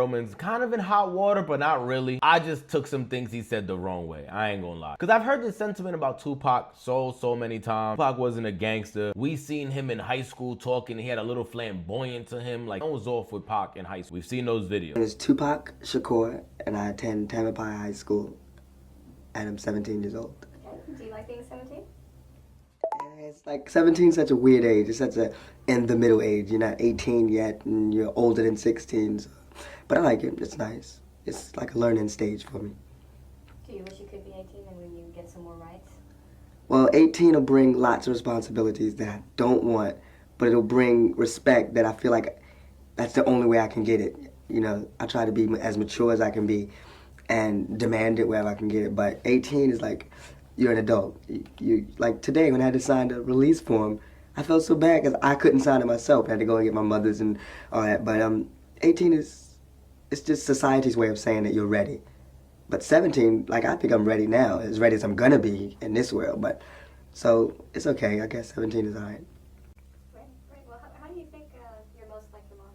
Pearlman's kind of in hot water, but not really. I just took some things he said the wrong way. I ain't gonna lie. Because I've heard this sentiment about Tupac so many times. Tupac wasn't a gangster. We seen him in high school talking. He had a little flamboyant to him. Like, I was off with Pac in high school. We've seen those videos. It's Tupac Shakur, and I attend Tampere High School, and I'm 17 years old. Do you like being 17? It's like 17 is such a weird age. It's such a in the middle age. You're not 18 yet, and you're older than 16. So. But I like it. It's nice. It's like a learning stage for me. Do you wish you could be 18 and when you get some more rights? Well, 18 will bring lots of responsibilities that I don't want, but it'll bring respect that I feel like that's the only way I can get it. You know, I try to be as mature as I can be and demand it wherever I can get it. But 18 is like, you're an adult. You like today when I had to sign the release form, I felt so bad because I couldn't sign it myself. I had to go and get my mother's and all that. But 18 it's just society's way of saying that you're ready. But 17, like, I think I'm ready now, as ready as I'm gonna be in this world. But so it's okay. I guess 17 is all right. Right. Well, how do you think you're most like your mom?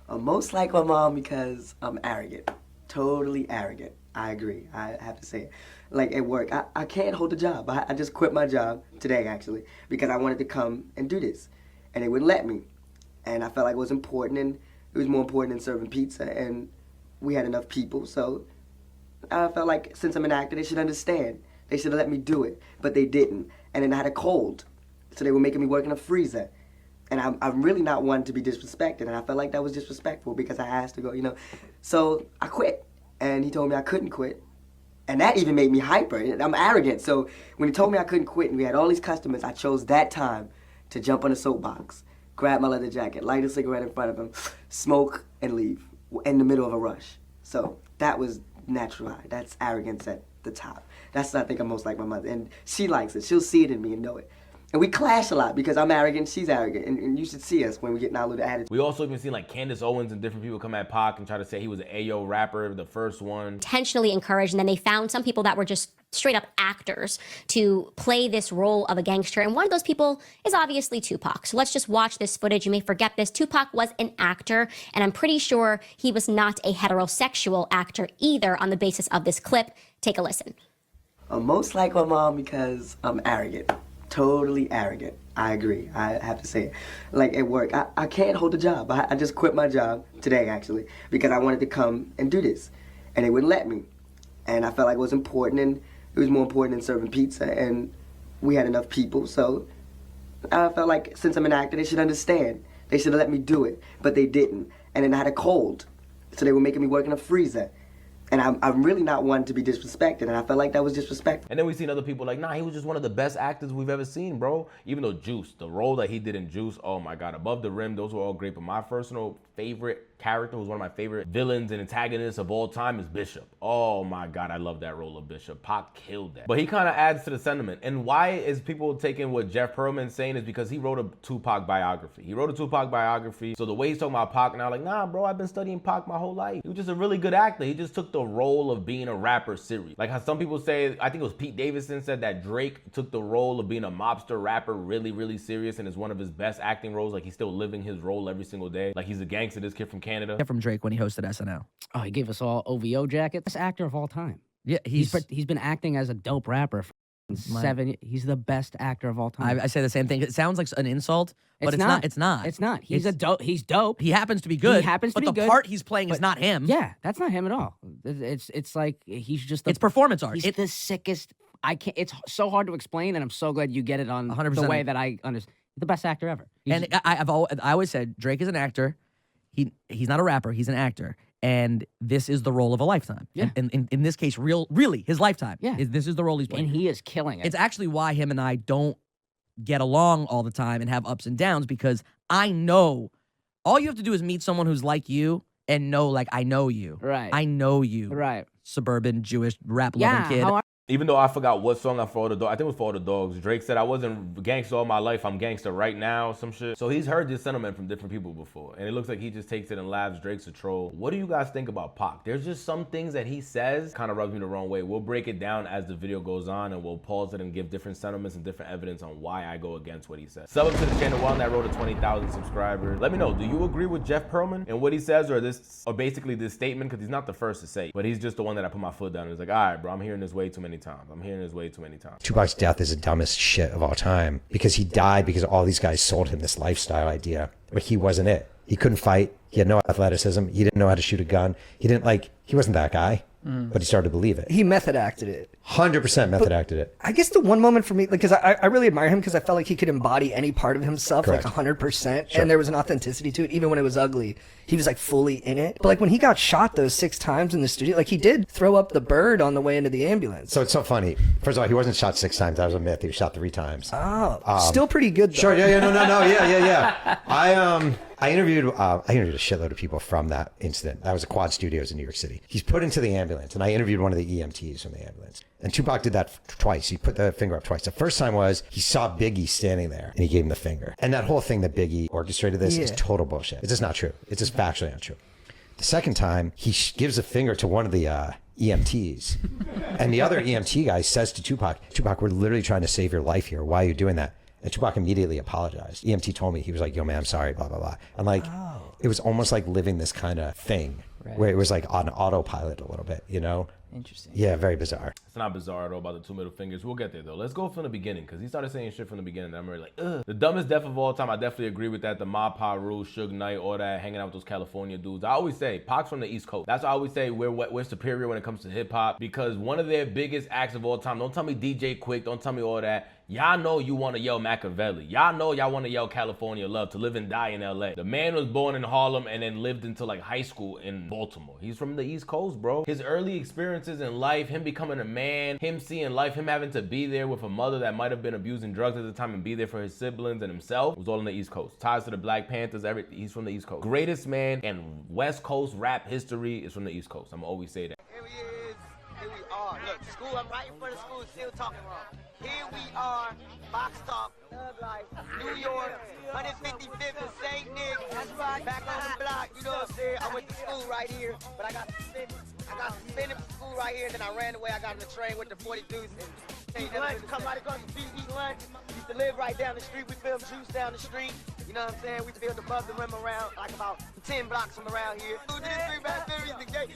I'm most like my mom because I'm arrogant, totally arrogant. I agree. I have to say it. Like at work, I can't hold a job. I just quit my job today, actually, because I wanted to come and do this. And they wouldn't let me. And I felt like it was important, and it was more important than serving pizza. And we had enough people, so I felt like since I'm an actor, they should understand. They should have let me do it, but they didn't. And then I had a cold, so they were making me work in a freezer. And I'm really not one to be disrespected, and I felt like that was disrespectful because I asked to go, you know. So I quit, and he told me I couldn't quit. And that even made me hyper. I'm arrogant. So when he told me I couldn't quit and we had all these customers, I chose that time to jump on a soapbox, grab my leather jacket, light a cigarette in front of him, smoke, and leave in the middle of a rush. So that was natural high. That's arrogance at the top. That's what I think I'm most like my mother. And she likes it. She'll see it in me and know it. And we clash a lot because I'm arrogant, she's arrogant. And you should see us when we get in our little attitude. We also even seen like Candace Owens and different people come at Pac and try to say he was an Ayo rapper, the first one. Intentionally encouraged, and then they found some people that were just straight up actors to play this role of a gangster. And one of those people is obviously Tupac. So let's just watch this footage. You may forget this. Tupac was an actor, and I'm pretty sure he was not a heterosexual actor either on the basis of this clip. Take a listen. I'm most like my mom because I'm arrogant. Totally arrogant. I agree. I have to say it. Like at work, I can't hold a job. I just quit my job today, actually, because I wanted to come and do this. And they wouldn't let me. And I felt like it was important, and it was more important than serving pizza. And we had enough people, so I felt like since I'm an actor, they should understand. They should have let me do it, but they didn't. And then I had a cold, so they were making me work in a freezer. And I'm really not one to be disrespected, and I felt like that was disrespectful. And then we seen other people like, nah, he was just one of the best actors we've ever seen, bro. Even though Juice, the role that he did in Juice, oh my God, Above the Rim, those were all great. But my personal favorite character, who's one of my favorite villains and antagonists of all time, is Bishop. Oh my God, I love that role of Bishop. Pac killed that. But he kind of adds to the sentiment. And why is people taking what Jeff Pearlman's saying is because he wrote a Tupac biography. He wrote a Tupac biography. So the way he's talking about Pac now, like, nah, bro, I've been studying Pac my whole life. He was just a really good actor. He just took the role of being a rapper serious. Like how some people say, I think it was Pete Davidson said that Drake took the role of being a mobster rapper really serious, and is one of his best acting roles. Like he's still living his role every single day. Like he's a gangster, this kid from Canada. From Drake when he hosted SNL. Oh, he gave us all OVO jacket. Best actor of all time. Yeah, he's been acting as a dope rapper for 7. He's the best actor of all time. I say the same thing. It sounds like an insult, but it's not. It's not. It's not. He's dope. He's dope. He happens to be good. He happens to be good. But the part he's playing is not him. Yeah, that's not him at all. It's like he's just. It's performance art. He's the sickest. I can't. It's so hard to explain, and I'm so glad you get it on 100%. The way that I understand. The best actor ever. I always said Drake is an actor. He's not a rapper. He's an actor. And this is the role of a lifetime. Yeah. And in this case, really, his lifetime. Yeah. This is the role he's playing. And he is killing it. It's actually why him and I don't get along all the time and have ups and downs, because I know all you have to do is meet someone who's like you and know, like, I know you. Right. I know you. Right. Suburban, Jewish, rap-loving kid. Even though I forgot what song For All the Dogs, I think it was For All the Dogs. Drake said, I wasn't gangster all my life, I'm gangster right now, some shit. So he's heard this sentiment from different people before. And it looks like he just takes it and laughs. Drake's a troll. What do you guys think about Pac? There's just some things that he says kind of rubs me the wrong way. We'll break it down as the video goes on and we'll pause it and give different sentiments and different evidence on why I go against what he says. Sub up to the channel while on that road to 20,000 subscribers. Let me know, do you agree with Jeff Pearlman and what he says, or basically this statement? Because he's not the first to say it, but he's just the one that I put my foot down and was like, all right, bro, I'm hearing this way too many times. I'm hearing this way too many times. Tupac's death is the dumbest shit of all time because he died because all these guys sold him this lifestyle idea, but he wasn't it. He couldn't fight. He had no athleticism. He didn't know how to shoot a gun. He wasn't that guy, but he started to believe it. He method acted it. 100% method acted it. I guess the one moment for me, because I really admire him because I felt like he could embody any part of himself, Correct. like 100%. Sure. And there was an authenticity to it, even when it was ugly. He was like fully in it. But like when he got shot those 6 times in the studio, like he did throw up the bird on the way into the ambulance. So it's so funny. First of all, he wasn't shot 6 times. That was a myth. He was shot 3 times. Oh, still pretty good though. Sure. Yeah. No. Yeah. I interviewed a shitload of people from that incident. That was at Quad Studios in New York City. He's put into the ambulance, and I interviewed one of the EMTs from the ambulance. And Tupac did that twice. He put the finger up twice. The first time was he saw Biggie standing there, and he gave him the finger. And that whole thing that Biggie orchestrated this is total bullshit. It's just not true. It's just factually not true. The second time, he gives a finger to one of the EMTs. And the other EMT guy says to Tupac, we're literally trying to save your life here. Why are you doing that? And Tupac immediately apologized. EMT told me, he was like, yo, man, I'm sorry, blah, blah, blah. And like, it was almost like living this kind of thing where it was like on autopilot a little bit, you know? Interesting. Yeah, very bizarre. It's not bizarre at all about the 2 middle fingers. We'll get there though. Let's go from the beginning because he started saying shit from the beginning that I'm really like, ugh. The dumbest death of all time. I definitely agree with that. The Ma Pa Rule, Suge Knight, all that, hanging out with those California dudes. I always say Pac's from the East Coast. That's why I always say we're superior when it comes to hip hop because one of their biggest acts of all time. Don't tell me DJ Quick. Don't tell me all that. Y'all know you want to yell Machiavelli. Y'all know y'all want to yell California love, to live and die in LA. The man was born in Harlem and then lived until like high school in Baltimore. He's from the East Coast, bro. His early experiences in life, him becoming a man, him seeing life, him having to be there with a mother that might have been abusing drugs at the time and be there for his siblings and himself, was all on the East Coast. Ties to the Black Panthers, everything. He's from the East Coast. Greatest man in West Coast rap history is from the East Coast. I'm always say that. Here he is. Here we are. Look, school, I'm right in front of school, still talking wrong. Here we are, boxed up, Thug Life, New York, 155th and St. Nick. That's right. Back on the block, you know what I'm saying? I went to school right here, but I got suspended from school right here, and then I ran away. I got on the train with the 42s. Eat lunch, come right across the street, eat lunch. Used to live right down the street. We filmed Juice down the street. You know what I'm saying? We filmed above the rim around, like about 10 blocks from around here. Dude, this street back there is the gate.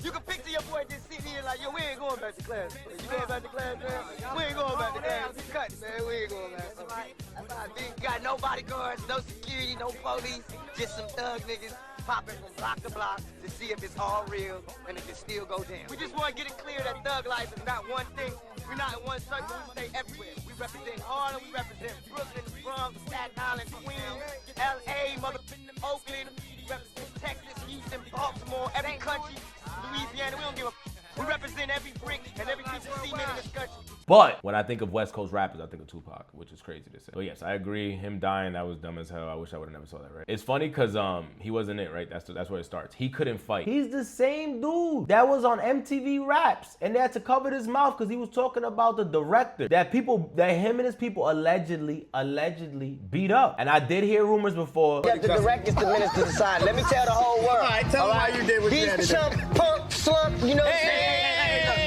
You can picture your boy just sitting here like, yo, we ain't going back to class. You going back to class, man? We ain't going back to class. We cutting, man. We ain't going back. That's right. Got no bodyguards, no security, no police. Just some thug niggas popping from block to block to see if it's all real and it can still go down. We just want to get it clear that Thug Life is not one thing. We're not in one circle. We stay everywhere. We represent Harlem. We represent Brooklyn, Bronx, Staten Island, Queens, L.A., Oakland. We represent Texas, Houston, Baltimore, every country, Louisiana. We don't give a. We represent every brick and every piece of cement in this country. But when I think of West Coast rappers, I think of Tupac, which is crazy to say. So yes, I agree. Him dying, that was dumb as hell. I wish I would have never saw that, right? It's funny because he wasn't it, right? That's where it starts. He couldn't fight. He's the same dude that was on MTV Raps, and they had to cover his mouth because he was talking about the director that him and his people allegedly beat up. And I did hear rumors before. The director's the minister decide. Let me tell the whole world. All right, tell them why you did what you had to do. These chump, punk, slump, you know what I'm saying?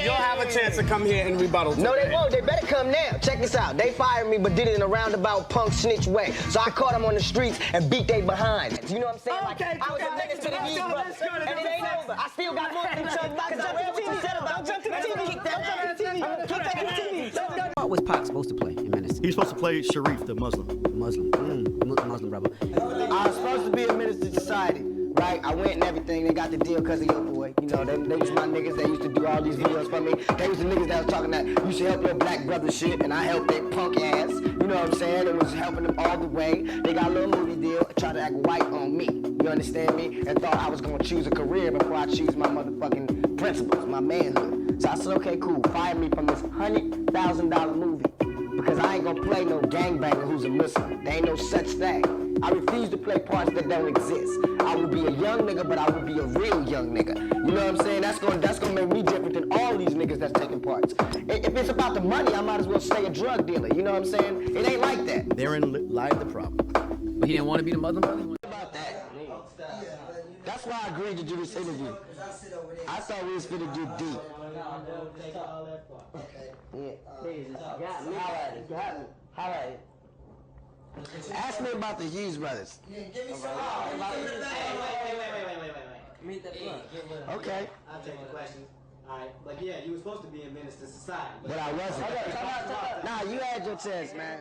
You'll have a chance to come here and rebuttal. No, they won't. They better come now. Check this out. They fired me, but did it in a roundabout punk snitch way. So I caught them on the streets and beat they behind. You know what I'm saying? Okay, I was a nigga to the knees, bro. And it ain't over. I still got more than chump because I read what you said about Jump to the TV. Kick that ass. Kick that TV. What was Pac supposed to play in Menace? He was supposed to play Sharif, the Muslim. Muslim rebel. I was supposed to be a minister to society. Right, I went and everything. They got the deal because of your boy. You know, they was my niggas. They used to do all these videos for me. They was the niggas that was talking that you should help your black brother shit, and I helped their punk ass. You know what I'm saying? It was helping them all the way. They got a little movie deal, tried to act white on me. You understand me? And thought I was gonna choose a career before I choose my motherfucking principles, my manhood. So I said, okay, cool. Fire me from this $100,000 movie because Because I ain't gonna play no gangbanger who's a Muslim. There ain't no such thing. I refuse to play parts that don't exist. I will be a young nigga, but I will be a real young nigga. You know what I'm saying? That's gonna make me different than all these niggas that's taking parts. If it's about the money, I might as well stay a drug dealer. You know what I'm saying? It ain't like that. Therein lies the problem. But he didn't want to be the Muslim brother? About that. That's why I agreed to do this interview. I thought we was finna get deep. Highlight it. Ask me about the Hughes brothers. Wait. Meet that blood. Okay. I'll take the questions. Alright, but yeah, you were supposed to be in Menace to Society. But I wasn't. Nah, you had your chance, man.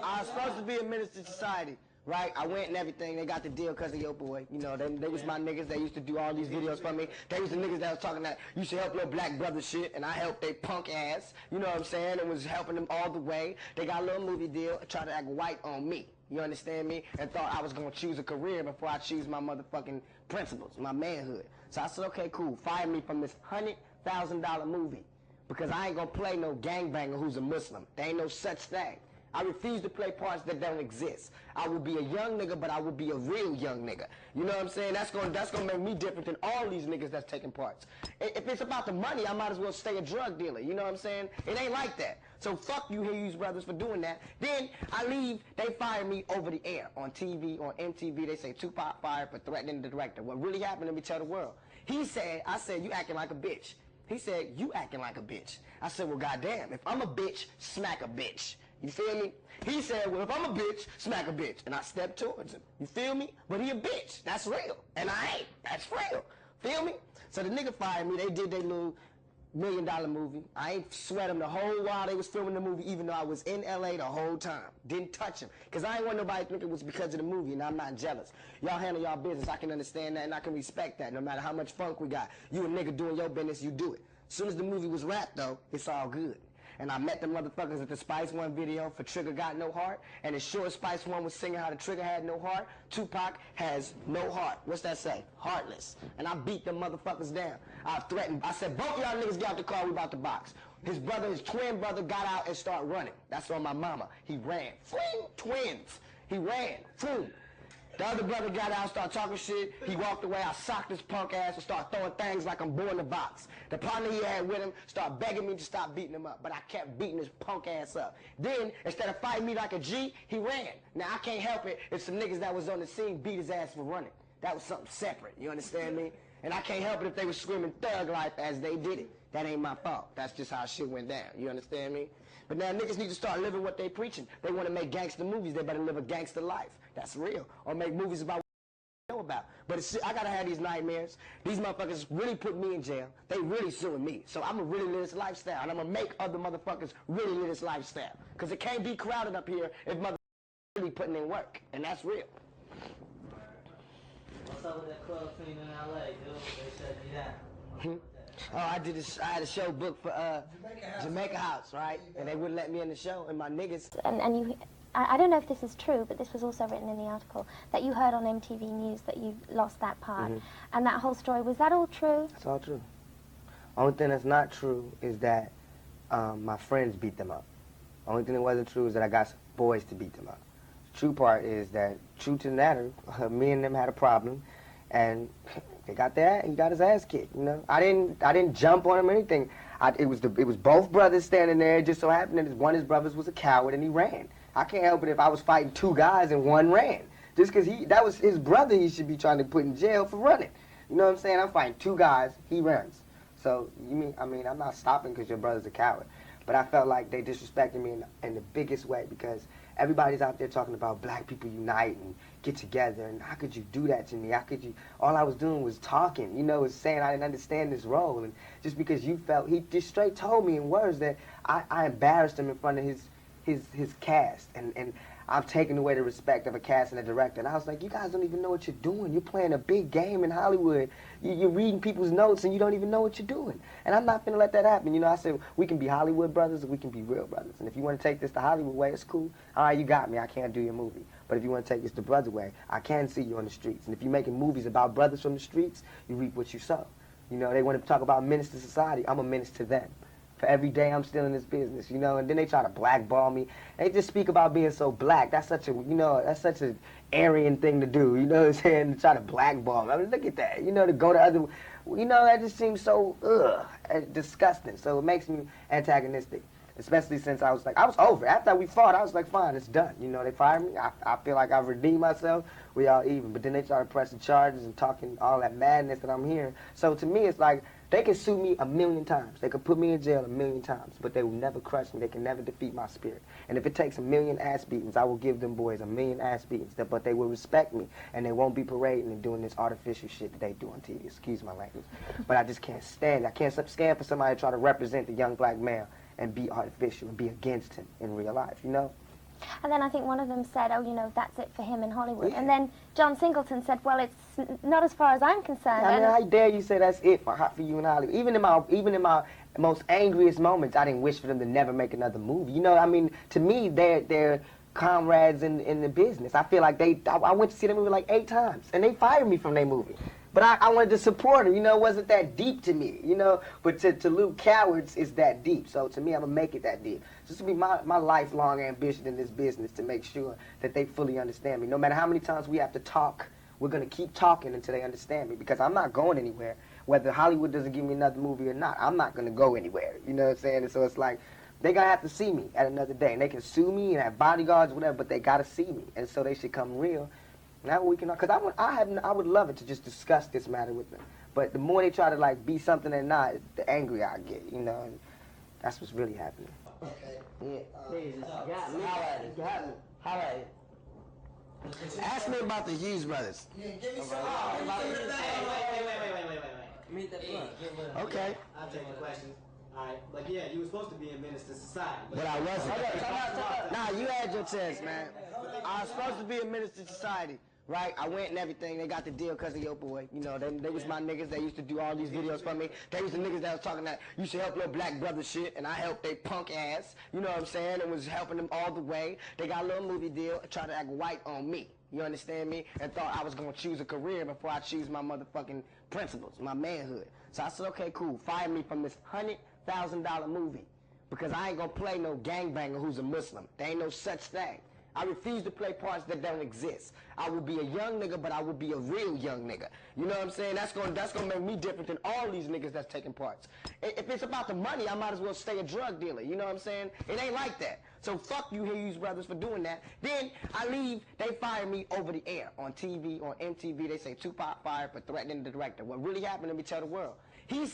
I was supposed to be a Menace to Society. Right, I went and everything. They got the deal because of your boy. You know, they was my niggas. They used to do all these videos for me. They was the niggas that was talking that you should help your black brother shit, and I helped they punk ass. You know what I'm saying? And was helping them all the way. They got a little movie deal, tried to act white on me. You understand me? And thought I was gonna choose a career before I choose my motherfucking principles, my manhood. So I said, okay, cool. Fire me from this $100,000 movie because I ain't gonna play no gangbanger who's a Muslim. There ain't no such thing. I refuse to play parts that don't exist. I will be a young nigga, but I will be a real young nigga. You know what I'm saying? That's gonna make me different than all these niggas that's taking parts. If it's about the money, I might as well stay a drug dealer. You know what I'm saying? It ain't like that. So fuck you Hughes brothers for doing that. Then I leave, they fire me over the air on TV, on MTV. They say Tupac fired for threatening the director. What really happened, let me tell the world. I said, you acting like a bitch. He said, you acting like a bitch. I said, well, goddamn, if I'm a bitch, smack a bitch. You feel me? He said, well, if I'm a bitch, smack a bitch. And I stepped towards him. You feel me? But he a bitch. That's real. And I ain't. That's real. Feel me? So the nigga fired me. They did their little $1 million movie. I ain't sweat them the whole while they was filming the movie, even though I was in LA the whole time. Didn't touch him. Because I ain't want nobody to think it was because of the movie, and I'm not jealous. Y'all handle y'all business. I can understand that, and I can respect that. No matter how much funk we got. You a nigga doing your business, you do it. As soon as the movie was wrapped, though, it's all good. And I met them motherfuckers at the Spice One video for Trigger Got No Heart. And as sure as Spice One was singing how the Trigger had no heart, Tupac has no heart. What's that say? Heartless. And I beat them motherfuckers down. I threatened. I said, both of y'all niggas get out the car, we about to box. His twin brother got out and started running. That's on my mama. He ran. Fling, twins. He ran. Boom. The other brother got out, started talking shit. He walked away. I socked his punk ass and started throwing things like I'm born to box. The partner he had with him started begging me to stop beating him up, but I kept beating his punk ass up. Then, instead of fighting me like a G, he ran. Now, I can't help it if some niggas that was on the scene beat his ass for running. That was something separate, you understand me? And I can't help it if they was screaming thug life as they did it. That ain't my fault. That's just how shit went down, you understand me? But now niggas need to start living what they preaching. They want to make gangster movies, they better live a gangster life. That's real. Or make movies about what they know about. But I gotta have these nightmares. These motherfuckers really put me in jail. They really suing me. So I'm gonna really live this lifestyle. And I'm gonna make other motherfuckers really live this lifestyle. Because it can't be crowded up here if motherfuckers really putting in work. And that's real. What's up with that club scene in LA, dude? They shut you down. Oh, I had a show booked for Jamaica House, right? And they wouldn't let me in the show, and my niggas. And you, I don't know if this is true, but this was also written in the article, that you heard on MTV News that you lost that part. And that whole story, was that all true? It's all true. Only thing that's not true is that my friends beat them up. Only thing that wasn't true is that I got some boys to beat them up. The true part is that, true to the matter, me and them had a problem, and he got his ass kicked. You know, I didn't jump on him or anything. It was both brothers standing there. It just so happened that one of his brothers was a coward and he ran. I can't help it if I was fighting two guys and one ran. Just because that was his brother, he should be trying to put in jail for running. You know what I'm saying? I'm fighting two guys, he runs. So I'm not stopping because your brother's a coward. But I felt like they disrespected me in the biggest way, because everybody's out there talking about black people unite and get together, and how could you do that to me? How could you? All I was doing was talking, you know, was saying I didn't understand this role. And just because you felt, he just straight told me in words that I embarrassed him in front of his cast, and I've taken away the respect of a cast and a director. And I was like, you guys don't even know what you're doing. You're playing a big game in Hollywood. You're reading people's notes and you don't even know what you're doing. And I'm not going to let that happen. You know, I said, we can be Hollywood brothers or we can be real brothers. And if you want to take this the Hollywood way, it's cool. All right, you got me. I can't do your movie. But if you want to take this the brother way, I can see you on the streets. And if you're making movies about brothers from the streets, you reap what you sow. You know, they want to talk about menace to society. I'm a menace to them. for every day I'm still in this business, you know, and then they try to blackball me. They just speak about being so black. That's such a, you know, that's such an Aryan thing to do, you know what I'm saying, to try to blackball me. I mean, look at that, you know, to go to other, you know, that just seems so, disgusting. So it makes me antagonistic, especially since I was over. After we fought, I was like, fine, it's done. You know, they fired me. I feel like I've redeemed myself. We all even. But then they started pressing charges and talking all that madness that I'm hearing. So to me, it's like, they can sue me 1,000,000 times. They could put me in jail 1,000,000 times, but they will never crush me. They can never defeat my spirit. And if it takes 1,000,000 ass beatings, I will give them boys 1,000,000 ass beatings. But they will respect me, and they won't be parading and doing this artificial shit that they do on TV. Excuse my language. But I just can't stand it. I can't stand for somebody to try to represent the young black male and be artificial and be against him in real life, you know? And then I think one of them said, oh, you know, that's it for him in Hollywood. Yeah. And then John Singleton said, well, it's not as far as I'm concerned. I mean, how dare you say that's it for you in Hollywood? Even in my most angriest moments, I didn't wish for them to never make another movie. You know, I mean, to me, they're comrades in the business. I feel like I went to see the movie like 8 times, and they fired me from their movie. But I wanted to support her, you know, it wasn't that deep to me, you know, but to little cowards, it's that deep. So to me, I'm gonna make it that deep. This will be my lifelong ambition in this business, to make sure that they fully understand me. No matter how many times we have to talk, we're gonna keep talking until they understand me, because I'm not going anywhere. Whether Hollywood doesn't give me another movie or not, I'm not gonna go anywhere, you know what I'm saying? And so it's like, they gonna have to see me at another day, and they can sue me and have bodyguards, whatever, but they gotta see me, and so they should come real. Now we can, because I would love it to just discuss this matter with them. But the more they try to like be something they're not, the angrier I get, you know, and that's what's really happening. Okay. Yeah. Got me. Ask me about the Hughes brothers. Yeah, give me some. Wait. Meet that blunt. Okay. I'll take the questions. All right, like yeah, you were supposed to be a menace to society. But I wasn't. Nah, you had your chance, man. I was supposed to be a menace to society. Right, I went and everything. They got the deal because of your boy. You know, they was my niggas. They used to do all these videos for me. They was the niggas that was talking that you should help your black brother shit, and I helped they punk ass. You know what I'm saying? And was helping them all the way. They got a little movie deal, tried to act white on me. You understand me? And thought I was gonna choose a career before I choose my motherfucking principles, my manhood. So I said, okay, cool. Fire me from this $100,000 movie, because I ain't gonna play no gangbanger who's a Muslim. There ain't no such thing. I refuse to play parts that don't exist. I will be a young nigga, but I will be a real young nigga. You know what I'm saying? That's gonna make me different than all these niggas that's taking parts. If it's about the money, I might as well stay a drug dealer. You know what I'm saying? It ain't like that. So fuck you Hughes brothers for doing that. Then I leave, they fire me over the air on TV, on MTV. They say Tupac fired for threatening the director. What really happened, let me tell the world. I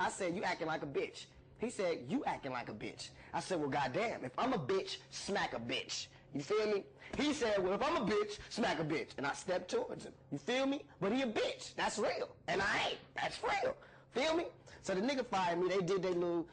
said, you acting like a bitch. He said, you acting like a bitch. I said, well, goddamn, if I'm a bitch, smack a bitch. You feel me? He said, well, if I'm a bitch, smack a bitch. And I stepped towards him. You feel me? But he a bitch. That's real. And I ain't. That's real. Feel me? So the nigga fired me. They did their little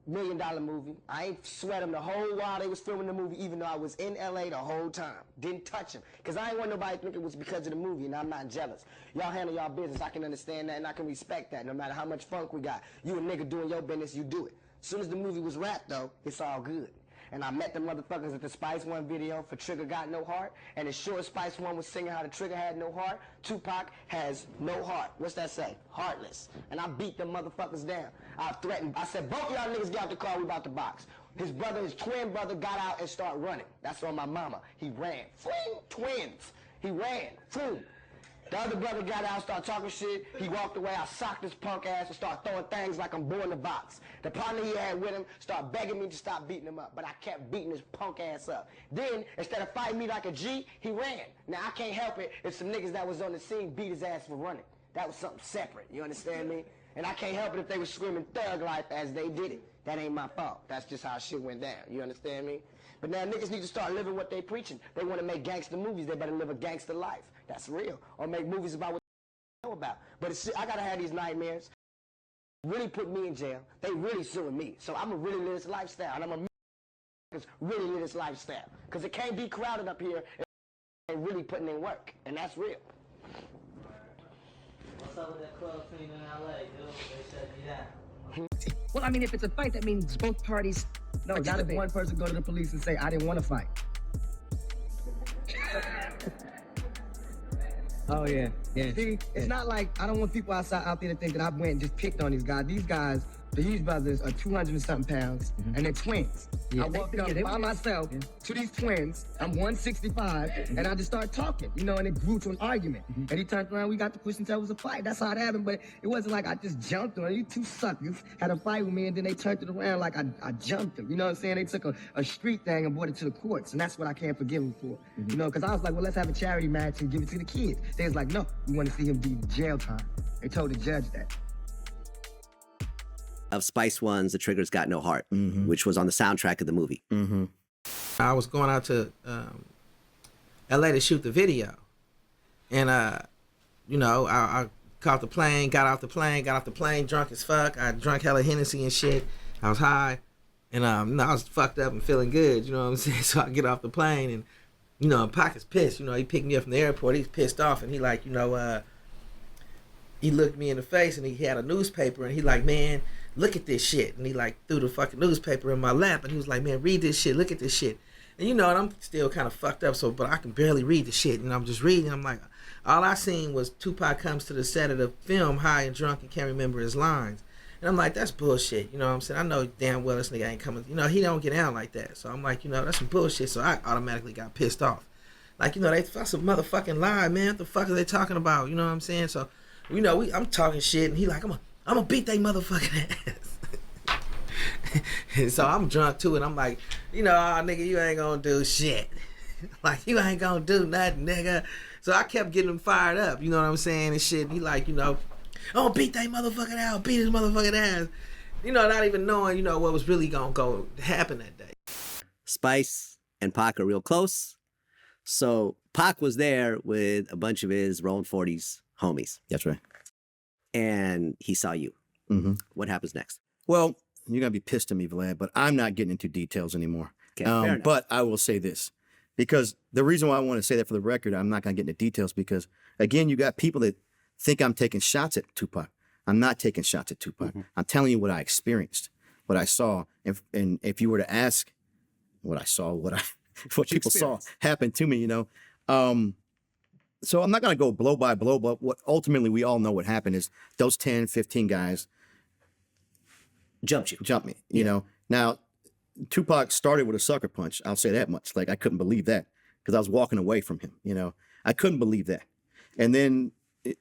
$1 million movie. I ain't sweat them the whole while they was filming the movie, even though I was in LA the whole time. Didn't touch him. Because I ain't want nobody to think it was because of the movie, and I'm not jealous. Y'all handle y'all business. I can understand that, and I can respect that. No matter how much funk we got. You a nigga doing your business, you do it. As soon as the movie was wrapped, though, it's all good. And I met the motherfuckers at the Spice One video for Trigger Got No Heart. And the short Spice One was singing how the Trigger had no heart. Tupac has no heart. What's that say? Heartless. And I beat them motherfuckers down. I threatened. I said, both of y'all niggas get out the car, we about to box. His twin brother got out and started running. That's on my mama. He ran. Fling, twins. He ran. Boom. The other brother got out, started talking shit. He walked away. I socked his punk ass and started throwing things like I'm born the box. The partner he had with him started begging me to stop beating him up, but I kept beating his punk ass up. Then, instead of fighting me like a G, he ran. Now, I can't help it if some niggas that was on the scene beat his ass for running. That was something separate, you understand me? And I can't help it if they were screaming thug life as they did it. That ain't my fault. That's just how shit went down, you understand me? But now niggas need to start living what they preaching. They want to make gangster movies, they better live a gangster life. That's real. Or make movies about what they know about. But I gotta have these nightmares. Really put me in jail. They really suing me. So I'm gonna really live this lifestyle. And I'm gonna really live this lifestyle. Because it can't be crowded up here and really putting in work. And that's real. What's up with that club scene in LA, dude? They shut you down. Well, I mean, if it's a fight, that means both parties. No, not if one person go to the police and say, I didn't want to fight. Oh, yeah. See, it's not like, I don't want people out there to think that I went and just picked on these guys. These guys The Hughes brothers are 200 and something pounds, and they're twins. I walked up by myself to these twins. I'm 165, and I just started talking, you know, and it grew to an argument. And he turned around, we got to push until it was a fight. That's how it happened, but it wasn't like I just jumped on him. You two suckers had a fight with me, and then they turned it around like I jumped him. You know what I'm saying? They took a street thing and brought it to the courts, and that's what I can't forgive him for. You know, because I was like, well, let's have a charity match and give it to the kids. They was like, no, we want to see him do jail time. They told the judge that. Of Spice One's The Trigger's Got No Heart, which was on the soundtrack of the movie. I was going out to LA to shoot the video. And, you know, I caught the plane, got off the plane, drunk as fuck. I drank hella Hennessy and shit. I was high. And, you know, I was fucked up and feeling good, you know what I'm saying? So I get off the plane and, you know, Pac is pissed. You know, he picked me up from the airport. He's pissed off and he like, you know, he looked me in the face and he had a newspaper and he like, man, look at this shit. And he like threw the fucking newspaper in my lap and he was like, man, read this shit, look at this shit. And you know, and I'm still kind of fucked up, so but I can barely read the shit. And I'm just reading, I'm like, all I seen was Tupac comes to the set of the film high and drunk and can't remember his lines. And I'm like, that's bullshit, you know what I'm saying? I know damn well this nigga ain't coming, you know, he don't get out like that. So I'm like, you know, that's some bullshit, so I automatically got pissed off. Like, you know, that's a motherfucking lie, man. What the fuck are they talking about, you know what I'm saying? So, you know, I'm talking shit and he like, I'm gonna beat they motherfucking ass. And so I'm drunk too, and I'm like, you know, oh, nigga, you ain't gonna do shit. Like, you ain't gonna do nothing, nigga. So I kept getting him fired up, you know what I'm saying, and shit. And he like, you know, I'm gonna beat they motherfucking ass, beat his motherfucking ass. You know, not even knowing, you know, what was really gonna go happen that day. Spice and Pac are real close. So Pac was there with a bunch of his Rolling 40s homies. That's right. And he saw you. What happens next? Well, you're going to be pissed at me, Vlad, but I'm not getting into details anymore. Okay, fair enough. But I will say this, because the reason why I want to say that for the record, I'm not going to get into details because, again, you got people that think I'm taking shots at Tupac. I'm not taking shots at Tupac. I'm telling you what I experienced, what I saw. And if you were to ask what I saw, what people saw happen to me, you know. So I'm not going to go blow by blow, but what ultimately we all know what happened is those 10, 15 guys jumped me, you know. Now, Tupac started with a sucker punch. I'll say that much. Like, I couldn't believe that because I was walking away from him, you know. I couldn't believe that. And then,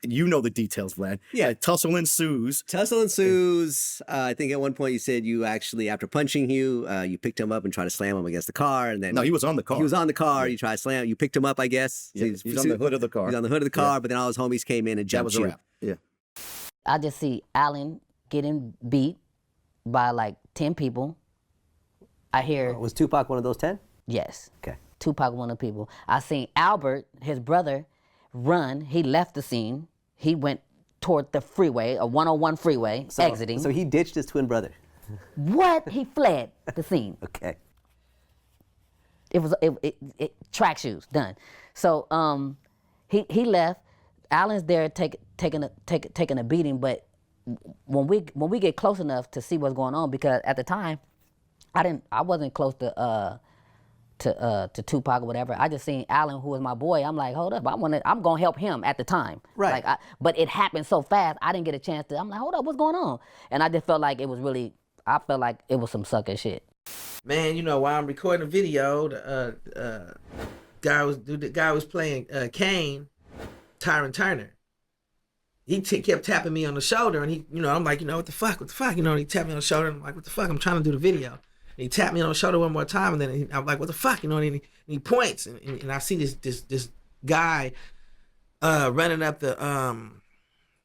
you know the details, Vlad. Yeah. Tussle ensues. I think at one point you said you actually, after punching you picked him up and tried to slam him against the car. And then No, he was on the car. He was on the car. You tried to slam him. You picked him up, I guess. Yeah, he's on the hood of the car. He's on the hood of the car, but then all his homies came in and jumped you. That was a wrap. Yeah. I just see Allen getting beat by like 10 people. I hear... Was Tupac one of those 10? Yes. Okay. Tupac one of the people. I seen Albert, his brother, run. He left the scene. He went toward the freeway, a 101 freeway, exiting. So he ditched his twin brother. What? He fled the scene. Okay. It was track shoes, done. So he left. Allen's there taking a beating, but when we get close enough to see what's going on, because at the time I wasn't close to Tupac or whatever. I just seen Allen, who was my boy. I'm like, hold up, I'm gonna help him at the time. Right. Like, but it happened so fast, I didn't get a chance to. I'm like, hold up, what's going on? And I just felt like it was really. I felt like it was some sucker shit. Man, you know, while I'm recording the video, the guy was playing Kane, Tyron Turner. He kept tapping me on the shoulder, and I'm like, what the fuck, you know? And he tapped me on the shoulder, and I'm like, what the fuck? I'm trying to do the video. And he tapped me on the shoulder one more time, and then I'm like, what the fuck, you know? And he points, and I see this guy running up the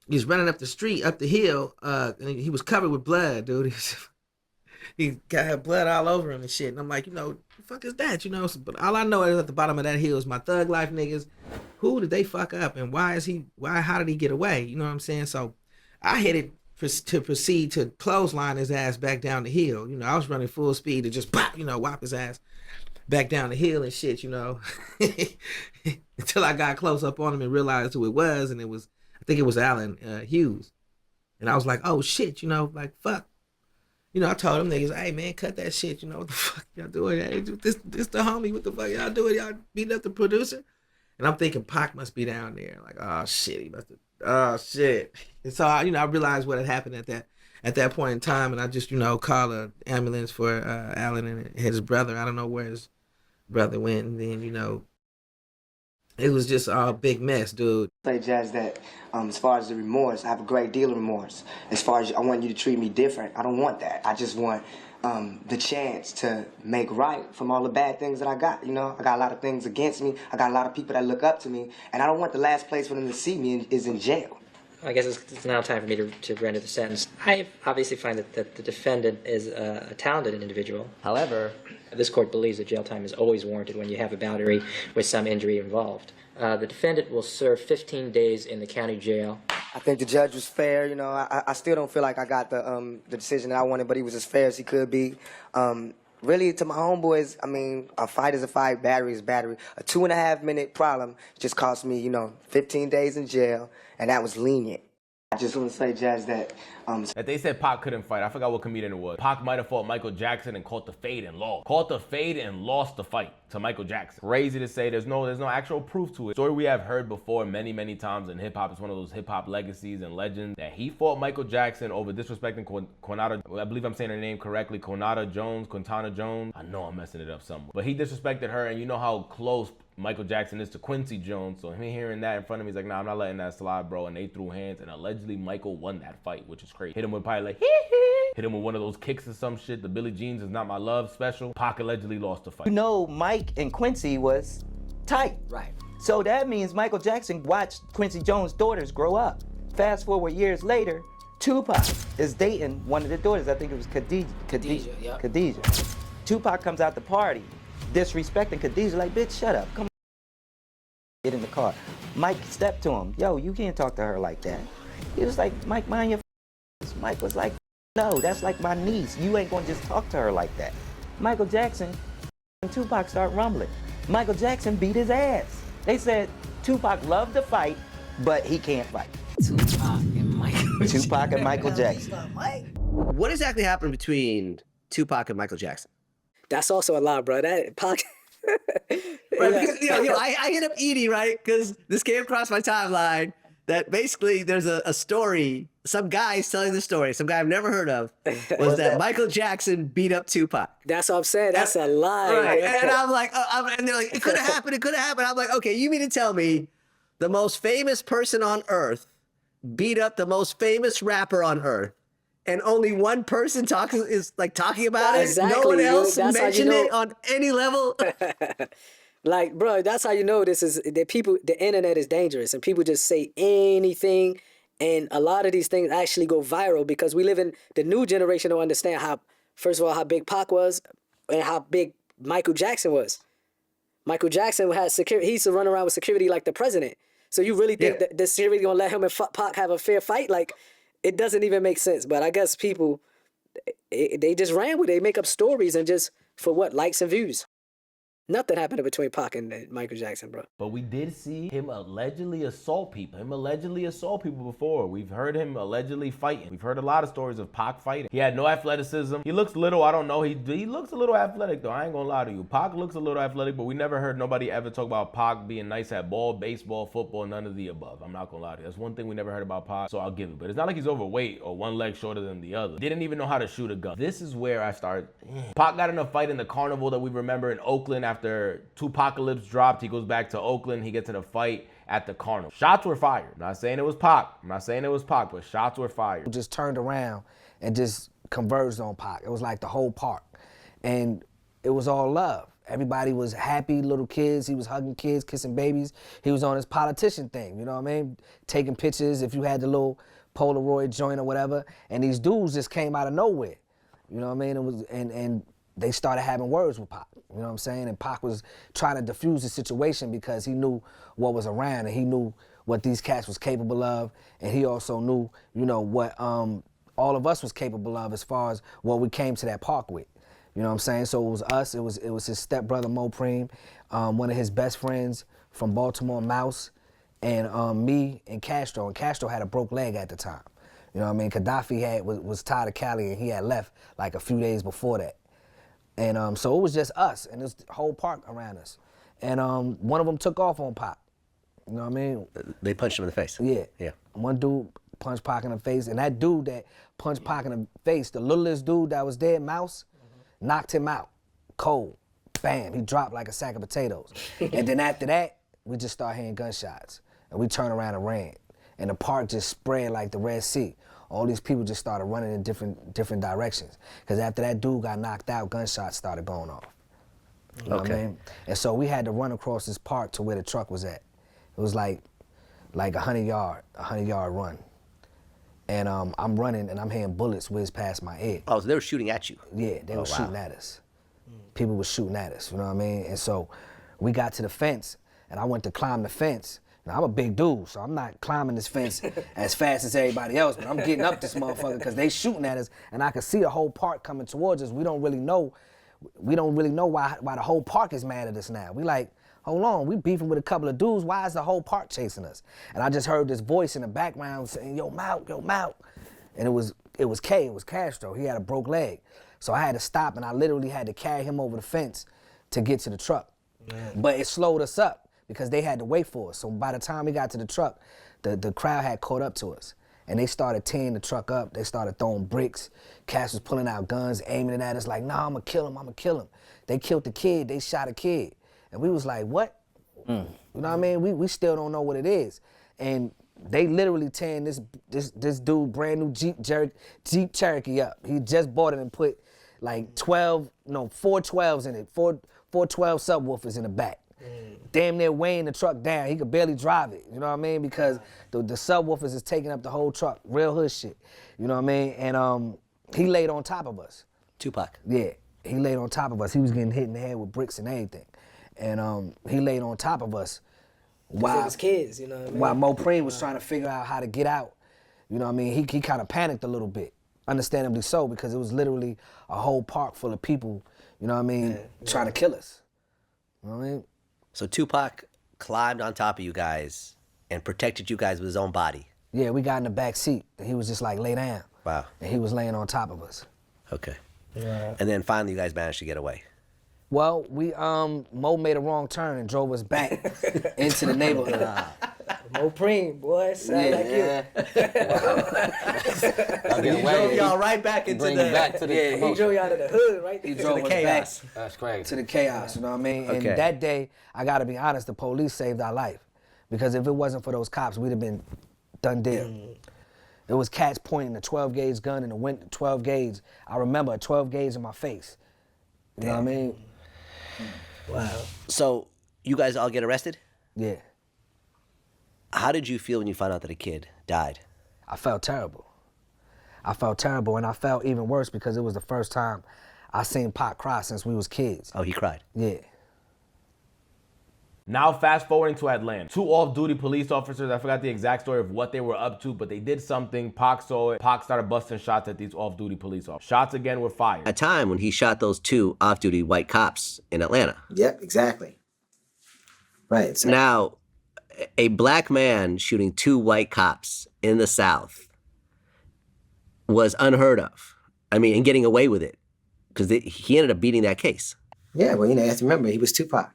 he's running up the street, up the hill, and he was covered with blood, dude. He got blood all over him and shit. And I'm like, the fuck is that, So, but all I know is at the bottom of that hill is my Thug Life niggas. Who did they fuck up, and how did he get away? You know what I'm saying? So I hit it to proceed to clothesline his ass back down the hill. I was running full speed to just pop, whop his ass back down the hill and shit, until I got close up on him and realized who it was, and I think it was Allen Hughes. And I was like, oh shit, like fuck. I told them niggas, hey man, cut that shit, what the fuck y'all doing? Hey, this the homie, what the fuck y'all doing? Y'all beating up the producer? And I'm thinking Pac must be down there. Like, oh shit, he must have, oh shit. And so I realized what had happened at at that point in time, and I just, you know, called an ambulance for Alan and his brother. I don't know where his brother went, and then, you know, it was just a big mess, dude. Say, Jazz, that as far as the remorse, I have a great deal of remorse. As far as I want you to treat me different, I don't want that. I just want the chance to make right from all the bad things that I got. You know, I got a lot of things against me. I got a lot of people that look up to me, and I don't want the last place for them to see me is in jail. I guess it's now time for me to render the sentence. I obviously find that the defendant is a talented individual. However, this court believes that jail time is always warranted when you have a battery with some injury involved. The defendant will serve 15 days in the county jail. I think the judge was fair. You know, I still don't feel like I got the decision that I wanted, but he was as fair as he could be. Really, to my homeboys, I mean, a fight is a fight, battery is battery. A 2.5-minute problem just cost me, you know, 15 days in jail, and that was lenient. I just want to say, Jazz, that they said Pac couldn't fight. I forgot what comedian it was. Pac might have fought Michael Jackson and caught the fade and lost. Caught the fade and lost the fight to Michael Jackson. Crazy to say. There's no actual proof to it. Story we have heard before many times in hip hop. It's one of those hip hop legacies and legends that he fought Michael Jackson over disrespecting Quintana. I believe I'm saying her name correctly. Quintana Jones. I know I'm messing it up somewhere. But he disrespected her, and you know how close Michael Jackson is to Quincy Jones, so him hearing that in front of me, he's like, nah, I'm not letting that slide, bro. And they threw hands, and allegedly Michael won that fight, which is crazy. Hit him with probably like, hit him with one of those kicks or some shit. The Billie Jean's Is Not My Love special. Pac allegedly lost the fight. You know, Mike and Quincy was tight. Right. So that means Michael Jackson watched Quincy Jones' daughters grow up. Fast forward years later, Tupac is dating one of the daughters. I think it was Khadijah. Yep. Khadijah. Tupac comes out the party, disrespecting Khadijah, like, bitch, shut up. Come on. Get in the car. Mike stepped to him. Yo, you can't talk to her like that. He was like, Mike, mind your Mike was like, no, that's like my niece. You ain't gonna just talk to her like that. Michael Jackson and Tupac start rumbling. Michael Jackson beat his ass. They said Tupac loved to fight, but he can't fight. Tupac and Michael Jackson. What exactly happened between Tupac and Michael Jackson? That's also a lot, bro. That Pac. Right, because, I hit up Edie, right? Because this came across my timeline that basically there's a story. Some guy is telling the story. Some guy I've never heard of was that Michael Jackson beat up Tupac. That's what I'm saying. That's a lie. Right. And I'm like, and they're like, it could have happened. It could have happened. I'm like, okay, you mean to tell me the most famous person on earth beat up the most famous rapper on earth, and only one person talking about it? Exactly. No one else That's mentioned it on any level? Like, bro, that's how you know this is that people. The internet is dangerous, and people just say anything, and a lot of these things actually go viral because we live in the new generation. Don't understand how, first of all, how big Pac was, and how big Michael Jackson was. Michael Jackson had security. He used to run around with security like the president. So you really think that the security gonna let him and Pac have a fair fight? Like, it doesn't even make sense. But I guess people, they just ran with it. They make up stories and just for what, likes and views. Nothing happened between Pac and Michael Jackson, bro. But we did see him allegedly assault people. Before. We've heard him allegedly fighting. We've heard a lot of stories of Pac fighting. He had no athleticism. He looks little, I don't know. He looks a little athletic, though. I ain't gonna lie to you. Pac looks a little athletic, but we never heard nobody ever talk about Pac being nice at ball, baseball, football, none of the above. I'm not gonna lie to you. That's one thing we never heard about Pac, so I'll give it. But it's not like he's overweight or one leg shorter than the other. Didn't even know how to shoot a gun. This is where I started. Pac got in a fight in the carnival that we remember in Oakland after Tupacalypse dropped. He goes back to Oakland. He gets in a fight at the carnival. Shots were fired. I'm not saying it was Pac. But shots were fired. Just turned around and just converged on Pac. It was like the whole park. And it was all love. Everybody was happy, little kids. He was hugging kids, kissing babies. He was on his politician thing, you know what I mean? Taking pictures if you had the little Polaroid joint or whatever. And these dudes just came out of nowhere. You know what I mean? It was and they started having words with Pac, you know what I'm saying? And Pac was trying to diffuse the situation because he knew what was around and he knew what these cats was capable of, and he also knew, you know, what all of us was capable of as far as what we came to that park with. You know what I'm saying? So it was us, it was his stepbrother Mo Preem, one of his best friends from Baltimore, Mouse, and me and Castro. And Castro had a broke leg at the time. You know what I mean? Gaddafi was tired of Cali and he had left like a few days before that. And so it was just us and this whole park around us. And one of them took off on Pac. You know what I mean? They punched him in the face. Yeah. Yeah. One dude punched Pac in the face, and that dude that punched Pac in the face, the littlest dude that was there, Mouse, knocked him out, cold. Bam, he dropped like a sack of potatoes. And then after that, we just started hearing gunshots, and we turned around and ran. And the park just spread like the Red Sea. All these people just started running in different directions. Because after that dude got knocked out, gunshots started going off. You know what I mean? And so we had to run across this park to where the truck was at. It was like a 100-yard run. And I'm running and I'm hearing bullets whiz past my head. Oh, so they were shooting at you? Yeah, they were shooting at us. People were shooting at us, you know what I mean? And so we got to the fence and I went to climb the fence. Now I'm a big dude, so I'm not climbing this fence as fast as everybody else, but I'm getting up this motherfucker because they shooting at us and I could see the whole park coming towards us. We don't really know why the whole park is mad at us now. We like, hold on, we beefing with a couple of dudes, why is the whole park chasing us? And I just heard this voice in the background saying, yo, Mout, yo, Mout. And it was K, it was Castro. He had a broke leg. So I had to stop and I literally had to carry him over the fence to get to the truck. Man. But it slowed us up because they had to wait for us. So by the time we got to the truck, the crowd had caught up to us. And they started tearing the truck up. They started throwing bricks. Cass was pulling out guns, aiming it at us like, nah, I'm gonna kill him, I'm gonna kill him. They killed the kid, they shot a kid. And we was like, what? You know what I mean? We still don't know what it is. And they literally tearing this dude brand new Jeep Cherokee up. He just bought it and put like 4 12s in it, four 12 subwoofers in the back. Damn near weighing the truck down. He could barely drive it, you know what I mean? Because the subwoofers is taking up the whole truck. Real hood shit, you know what I mean? And he laid on top of us. Tupac? Yeah, he laid on top of us. He was getting hit in the head with bricks and everything. And he laid on top of us While it was kids, you know what I mean? While Mo Preem was trying to figure out how to get out. You know what I mean? He kind of panicked a little bit. Understandably so, because it was literally a whole park full of people, you know what I mean, trying to kill us. You know what I mean? So Tupac climbed on top of you guys and protected you guys with his own body. Yeah, we got in the back seat and he was just like, lay down. Wow. And he was laying on top of us. Okay. Yeah. And then finally you guys managed to get away. Well, Mo made a wrong turn and drove us back into the neighborhood. Mo Preem, boy, sound like you. He drove y'all right back into he drove y'all to the hood, right? He drove us chaos. back That's crazy. to the chaos, you know what I mean? Okay. And that day, I gotta be honest, the police saved our life. Because if it wasn't for those cops, we'd have been done deal. It was cats pointing a 12-gauge gun and a 12 gauge. I remember a 12 gauge in my face. You know what I mean? Wow. So you guys all get arrested? Yeah. How did you feel when you found out that a kid died? I felt terrible. I felt terrible, and I felt even worse because it was the first time I seen Pac cry since we was kids. Oh, he cried? Yeah. Now fast forwarding to Atlanta. 2 off-duty police officers, I forgot the exact story of what they were up to, but they did something. Pac saw it. Pac started busting shots at these off-duty police officers. Shots again were fired. A time when he shot those 2 off-duty white cops in Atlanta. Yep, exactly. Right. So now, a black man shooting 2 white cops in the South was unheard of. I mean, and getting away with it, because he ended up beating that case. yeah, well, you have to remember, he was Tupac.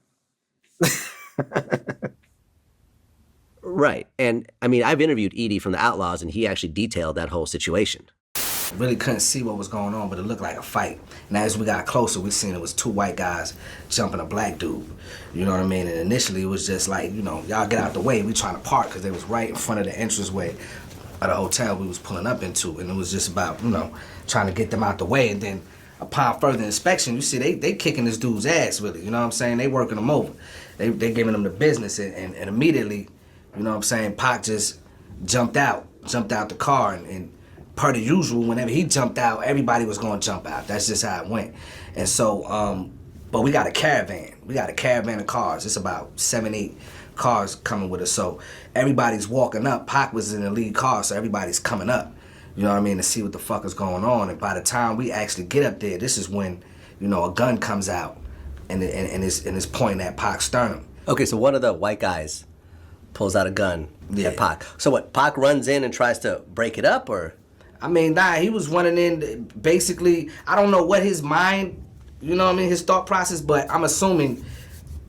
Right. And I mean, I've interviewed Edie from the Outlaws, and he actually detailed that whole situation. Really couldn't see what was going on, but it looked like a fight. And as we got closer, we seen it was 2 white guys jumping a black dude. You know what I mean? And initially it was just like, y'all get out the way. We trying to park because they was right in front of the entranceway of the hotel we was pulling up into. And it was just about, trying to get them out the way. And then upon further inspection, you see they kicking this dude's ass, really. You know what I'm saying? They working him over. They giving him the business. And immediately, you know what I'm saying, Pac just jumped out the car. And per the usual, whenever he jumped out, everybody was going to jump out. That's just how it went. And so, but we got a caravan. We got a caravan of cars. It's about 7, 8 cars coming with us. So everybody's walking up. Pac was in the lead car, so everybody's coming up, you know what I mean, to see what the fuck is going on. And by the time we actually get up there, this is when, a gun comes out and it's pointing at Pac's sternum. Okay, so one of the white guys pulls out a gun at Pac. So what, Pac runs in and tries to break it up, or? I mean, he was running in, basically, I don't know what his mind, his thought process, but I'm assuming,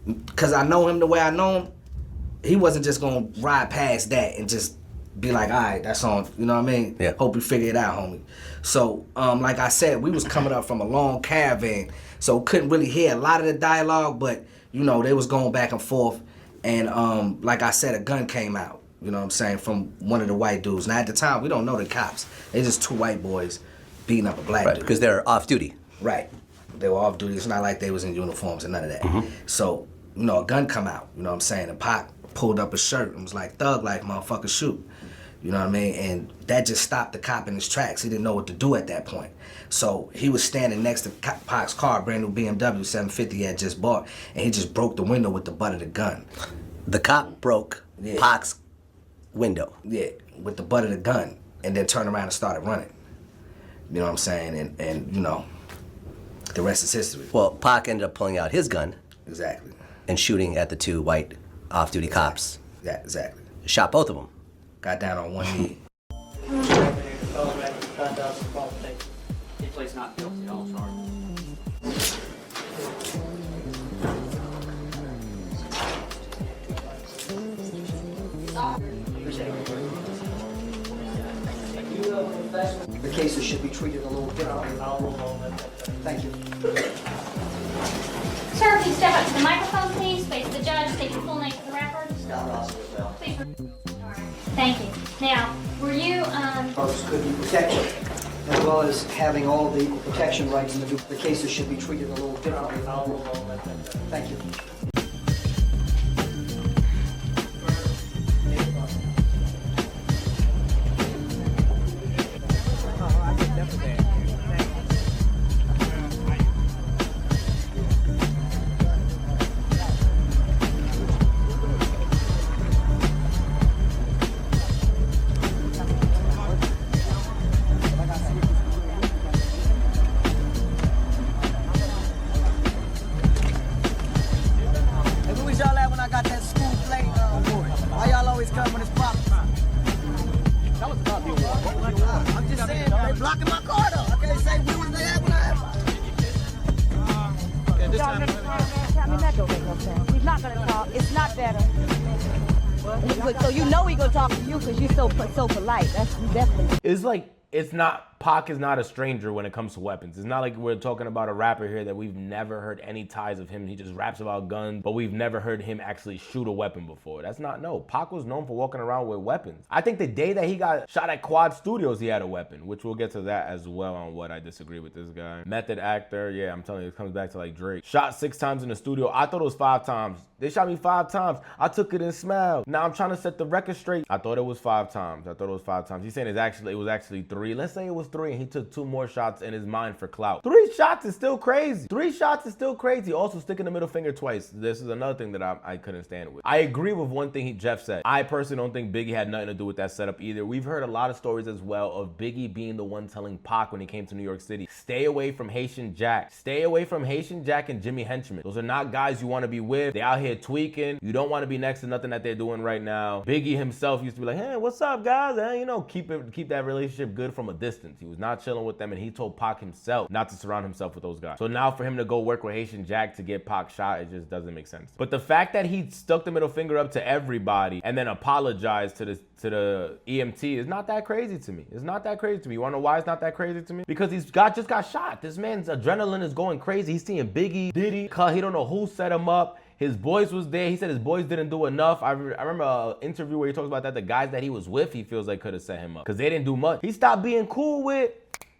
because I know him the way I know him, he wasn't just going to ride past that and just be like, all right, that's on, you know what I mean? Yeah. Hope you figure it out, homie. So, like I said, we was coming up from a long caravan, so couldn't really hear a lot of the dialogue, but, you know, they was going back and forth, and like I said, a gun came out, you know what I'm saying, from one of the white dudes. Now, at the time, we don't know the cops. They just two white boys beating up a black dude. Because they're off duty. Right. They were off duty. It's not like they was in uniforms and none of that. So, you know, a gun come out, you know what I'm saying, and Pac pulled up his shirt and was like, thug life, motherfucker, shoot. You know what I mean? And that just stopped the cop in his tracks. He didn't know what to do at that point. So he was standing next to Pac's car, brand new BMW 750 he had just bought, and he just broke the window with the butt of the gun. The cop broke Pac's window. Yeah, with the butt of the gun, and then turned around and started running. You know what I'm saying? And you know, the rest is history. Well, Pac ended up pulling out his gun. Exactly. And shooting at the two white off-duty cops. Yeah, exactly. Shot both of them. Got down on one knee. He plays not guilty, all charges. The cases should be treated a little differently. Thank you. Sir, if you step up to the microphone, please, face the judge, state your full name for the record. Please. Thank you. Now, were you, Could be protection, as well as having all of the equal protection rights, and the cases should be treated a little differently. Thank you. So you know he gonna talk to you because you're so polite. That's definitely. It's like, it's not, Pac is not a stranger when it comes to weapons. It's not like we're talking about a rapper here that we've never heard any ties of him. He just raps about guns, but we've never heard him actually shoot a weapon before. That's not, no. Pac was known for walking around with weapons. I think the day that he got shot at Quad Studios, he had a weapon, which we'll get to that as well on what I disagree with this guy. Method actor, yeah, I'm telling you, it comes back to like Drake. Shot 6 times in the studio. I thought it was 5 times. They shot me 5 times. I took it and smiled. Now I'm trying to set the record straight. I thought it was 5 times. I thought it was 5 times. He's saying it was actually 3. Let's say it was 3 and he took 2 more shots in his mind for clout. 3 shots is still crazy. 3 shots is still crazy. Also sticking the middle finger twice. This is another thing that I couldn't stand with. I agree with one thing Jeff said. I personally don't think Biggie had nothing to do with that setup either. We've heard a lot of stories as well of Biggie being the one telling Pac when he came to New York City, stay away from Haitian Jack. Stay away from Haitian Jack and Jimmy Henchman. Those are not guys you want to be with. They out here tweaking. You don't want to be next to nothing that they're doing right now. Biggie himself used to be like, hey, what's up, guys? And, you know, keep that relationship good from a distance. He was not chilling with them, and he told Pac himself not to surround himself with those guys. So now for him to go work with Haitian Jack to get Pac shot, it just doesn't make sense. But the fact that he stuck the middle finger up to everybody and then apologized to the EMT is not that crazy to me. It's not that crazy to me. You wanna know why it's not that crazy to me? Because just got shot. This man's adrenaline is going crazy. He's seeing Biggie, Diddy, he don't know who set him up. His boys was there. He said his boys didn't do enough. I remember an interview where he talks about that. The guys that he was with, he feels like could have set him up because they didn't do much. He stopped being cool with.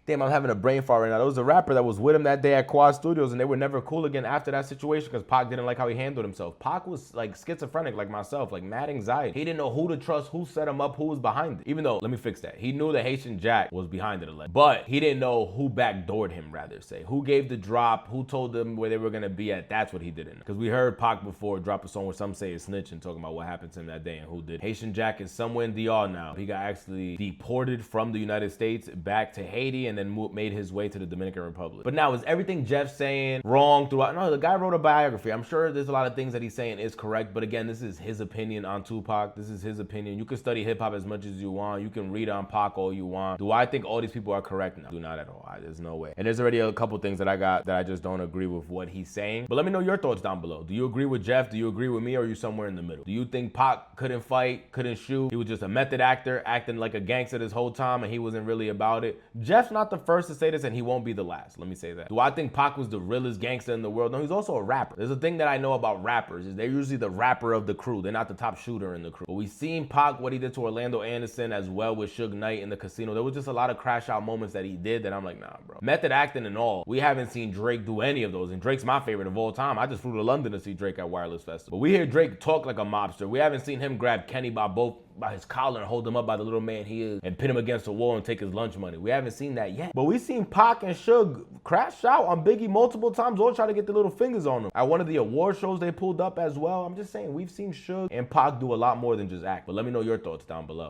Damn, I'm having a brain fart right now. There was a rapper that was with him that day at Quad Studios, and they were never cool again after that situation because Pac didn't like how he handled himself. Pac was like schizophrenic like myself, like mad anxiety. He didn't know who to trust, who set him up, who was behind it. Even though, let me fix that. He knew that Haitian Jack was behind it, but he didn't know who backdoored him, rather say. Who gave the drop, who told them where they were going to be at. That's what he didn't know. Because we heard Pac before drop a song where some say is snitching, talking about what happened to him that day and who did. Haitian Jack is somewhere in DR now. He got actually deported from the United States back to Haiti, and then made his way to the Dominican Republic. But now, is everything Jeff's saying wrong throughout? No, the guy wrote a biography. I'm sure there's a lot of things that he's saying is correct, but again, this is his opinion on Tupac. This is his opinion. You can study hip-hop as much as you want. You can read on Pac all you want. Do I think all these people are correct? No, do not at all. There's no way. And there's already a couple things that I got that I just don't agree with what he's saying. But let me know your thoughts down below. Do you agree with Jeff? Do you agree with me? Or are you somewhere in the middle? Do you think Pac couldn't fight, couldn't shoot? He was just a method actor, acting like a gangster this whole time, and he wasn't really about it? Jeff's not the first to say this, and he won't be the last. Let me say that. Do I think Pac was the realest gangster in the world? No, he's also a rapper. There's a thing that I know about rappers is they're usually the rapper of the crew. They're not the top shooter in the crew. But we've seen Pac, what he did to Orlando Anderson, as well with Suge Knight in the casino. There was just a lot of crash out moments that he did that I'm like, nah, bro. Method acting and all. We haven't seen Drake do any of those, and Drake's my favorite of all time. I just flew to London to see Drake at Wireless Festival. But we hear Drake talk like a mobster. We haven't seen him grab Kenny by his collar and hold him up by the little man he is and pin him against the wall and take his lunch money. We haven't seen that yet. But we've seen Pac and Suge crash out on Biggie multiple times, all trying to get the little fingers on him. At one of the award shows they pulled up as well. I'm just saying, we've seen Suge and Pac do a lot more than just act. But let me know your thoughts down below.